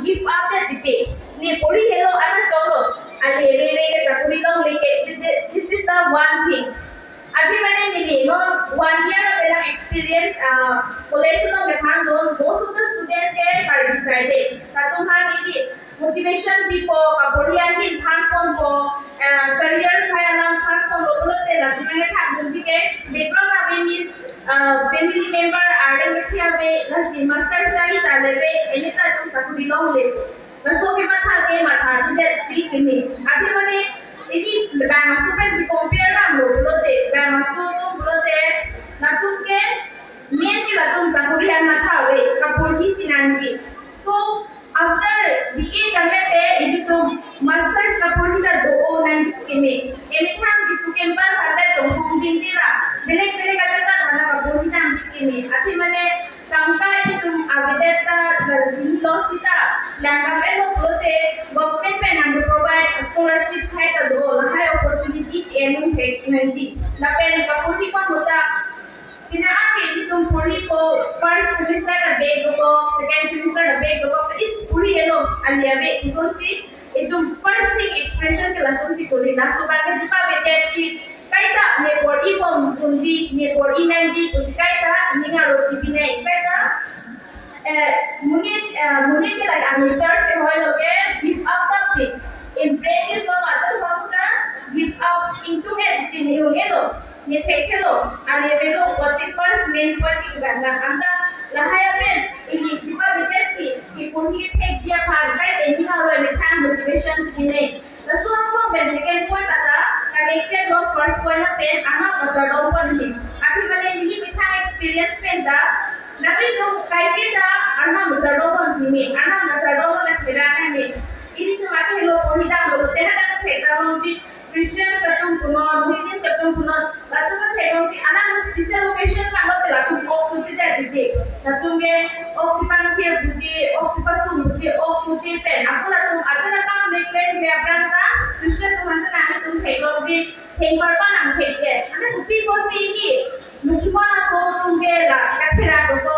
give up that debate. Ni puri hello ana cholo. Ali ebe ke takuri long leke. This is the one thing. Abhi मैंने नहीं no 1 year of मेरा experience college में मैं हाँ most of the students के participate ताकि हाँ नहीं motivation people काबोलिया की हाँ कौन को career खाया लाम हाँ कौन लोगों से राशि में था मुझे के background अभी मिस family member आड़े में थी अभी राशि master स्टडी डाले पे इन्हें ताकि ताकि लोग ले बस वो भी मत था के मत था जिधर सीख नहीं अभी मैंने ini bang masuk kan si compare ram lo blote bang masuk tu blote natum ke main ki latum sakurian na thawe kapur hi sinangi so after BA kamete itu master kapur hi da do online scheme eme tham di campus ada tongkong dintira belek belek ada ka mana kapur hi nam scheme athi mane sampai itu avideta dari losita langa melo blote government pen and provide scholarship hai ta do high opportunities and technology la pen kapuri ko hota kina aake itum puri ko first semester ka beg ko second semester ka beg ko is puri hello aliave isosi itum first thing expression ke lasun ti kori la so ba ka jipa beket ki kaita ne body ko mundi ne body nandi kaita ninga ro chipine kaita muni ke like amateur se hoy loge give up the thing in brain is no other from the give up into everything you know ye take lo and ye lo what the first main point is ganda anda lahaya pen ini sipa bitesi ki puni take dia part like any aro any time motivation ine the so ko ben second point ata connected lo first point pen ana bata lo pon hi athi mane ni bitha experience pen da nabi tu kaite da ana bata lo pon hi ana bata lo pon thirana ni ini tu mate lo poni da lo tena da technology Christian satung puno Muslim satung puno latung ka technology ana special location ka lo latung ok suci da dite latung ge ok sipan ke buji ok sipasu buji ok suci pen aku latung atana kam leklen ge apranta Christian tuhan na tum technology temper pa nang theke ana upi ko si ni mukimana so tum ge la kathira ko ko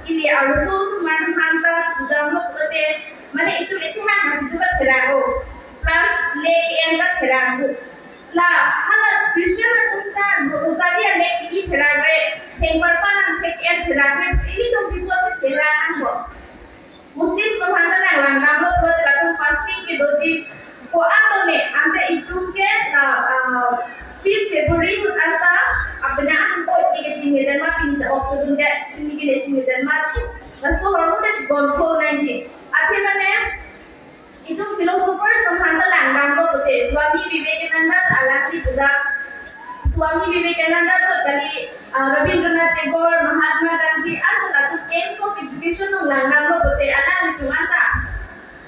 ini arusu suman hanta udamlo kote mane itu itihan masih juga terlalu plus lek yang tak terlalu lah hal Christian kita berusaha lek ini terlalu tempat panang lek yang terlalu ini tu kita terlalu kok Muslim tu hanya lang lang lo terlalu fasting ke doji ko apa me anda itu ke 5 Februari tu anta apna aku tiga tinggal dan mati ni Oktober juga tinggal tinggal dan mati lalu orang tu gonfol nanti आते मने itu philosopher samhanta langgam ko bote Swami Vivekananda alaki juga Swami Vivekananda to kali Rabindranath Tagore Mahatma Gandhi asala to aims of education ng langgam ko bote ala ni tumata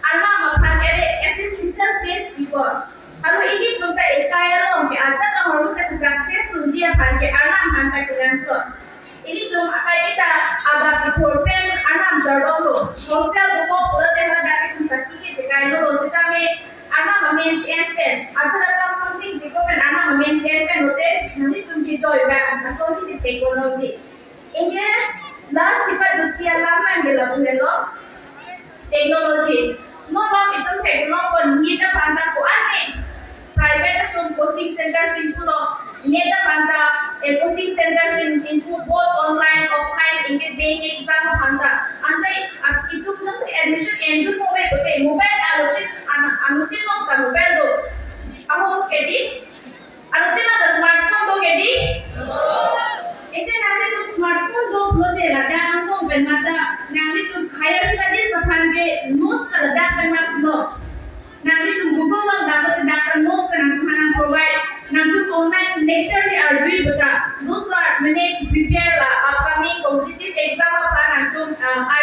alma mapagere existential phase before kalau ini tunta ekaya lo ke asa ka horu ka success tundia pake ala hanta kanso ini tum akai kita abak diporpen anam jardolo hostel ko pura teha dake sakti ke dekai lo sita me anam main pen adha kam something diko pen anam main pen hote nani tum ki joy ba so si technology ini last kita dusia lama yang dilakukan lo technology no itu technology pun kita pandang ko ane private tum coaching center simpulo Neta panta coaching center into both online offline inge being exam panta anta itu pun admission endu mobile alochit anuti no ka mobile do amo kedi anuti na smartphone do kedi ete nami tu smartphone do blote la da amko benata nami tu higher studies phange notes ka da kan no nami tu google lang da notes kan mana provide nanti online lecture di arjui beta nuswar mene prepare la upcoming competitive exam apa nanti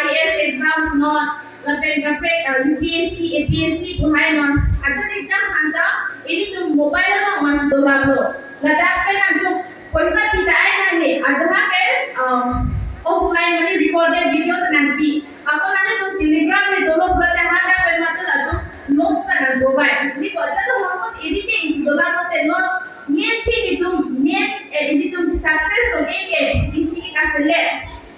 RES exam non lapen kapre UPSC APSC buhay non ada exam anda ini tu mobile no mas dolaro ladak pe nanti poisa kita ay nanti ada pe offline mene recorded video nanti aku nanti tu telegram me dolo berada ada pe mata lalu notes kan provide ini kau ada orang editing dolaro te no main thing itu main itu success to make isi kasle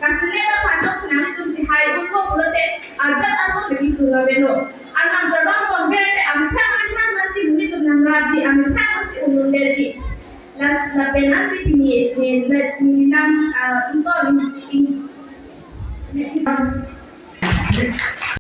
तो पांचों सुनाने तुम सिखाए उनको बोलते आजाद आपको बेटी sunga beno. Anang terang konvert amkan memang nasi bumi tu nang raji amkan masih unun dari. Na penasi ni nam untuk